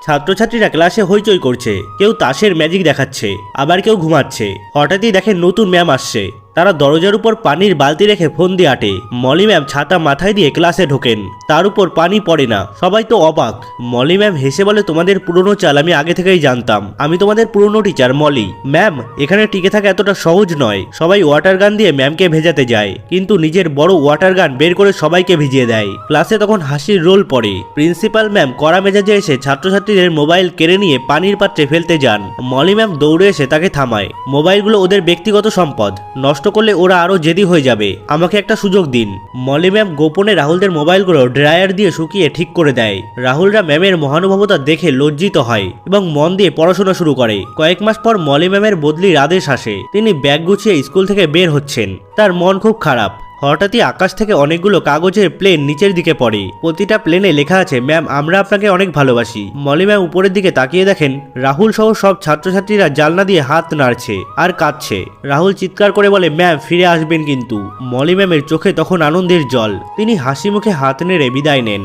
ছাত্রছাত্রীরা ক্লাসে হইচই করছে, কেউ তাসের ম্যাজিক দেখাচ্ছে, আবার কেউ ঘুমাচ্ছে। হঠাৎই দেখেন নতুন ম্যাম আসছে। তারা দরজার উপর পানির বালতি রেখে ফোন দিয়ে আটে। মলি ম্যাম ছাতা মাথায় দিয়ে ক্লাসে ঢোকেন, তার উপর পানি পড়ে না। সবাই তো অবাক। মলি ম্যাম হেসে বলে, তোমাদের পুরনো চাল আমি আগে থেকেই জানতাম। আমি তোমাদের পুরনো টিচার মলি। ম্যাম, এখানে টিকে থাকা এতটা সহজ নয়। সবাই ওয়াটার গান দিয়ে ম্যামকে ভেজাতে যায়, কিন্তু নিজের বড় ওয়াটার গান বের করে সবাইকে ভিজিয়ে দেয়। ক্লাসে তখন হাসির রোল পড়ে। প্রিন্সিপাল ম্যাম কড়া মেজাজে এসে ছাত্রছাত্রীদের মোবাইল কেড়ে নিয়ে পানির পাত্রে ফেলতে যান। মলি ম্যাম দৌড়ে এসে তাকে থামায়। মোবাইলগুলো ওদের ব্যক্তিগত সম্পদ, নষ্ট করলে ওরা আরো জেদি হয়ে যাবে। আমাকে একটা সুযোগ দিন। মলি ম্যাম গোপনে রাহুলদের মোবাইলগুলো ড্রায়ার দিয়ে শুকিয়ে ঠিক করে দেয়। রাহুলরা ম্যামের মহানুভবতা দেখে লজ্জিত হয় এবং মন দিয়ে পড়াশোনা শুরু করে। কয়েক মাস পর মলি ম্যামের বদলির আদেশ আসে। তিনি ব্যাগ গুছিয়ে স্কুল থেকে বের হচ্ছেন। তার মন খুব খারাপ। হঠাৎই আকাশ থেকে অনেকগুলো কাগজের প্লেন নিচের দিকে পড়ে। প্রতিটা প্লেনে লেখা আছে, ম্যাম আমরা আপনাকে অনেক ভালোবাসি। মলি ম্যাম উপরের দিকে তাকিয়ে দেখেন রাহুল সহ সব ছাত্রছাত্রীরা জানলা দিয়ে হাত নাড়ছে আর কাঁদছে। রাহুল চিৎকার করে বলে, ম্যাম ফিরে আসবেন কিন্তু। মলি ম্যামের চোখে তখন আনন্দের জল। তিনি হাসি মুখে হাত নেড়ে বিদায় নেন।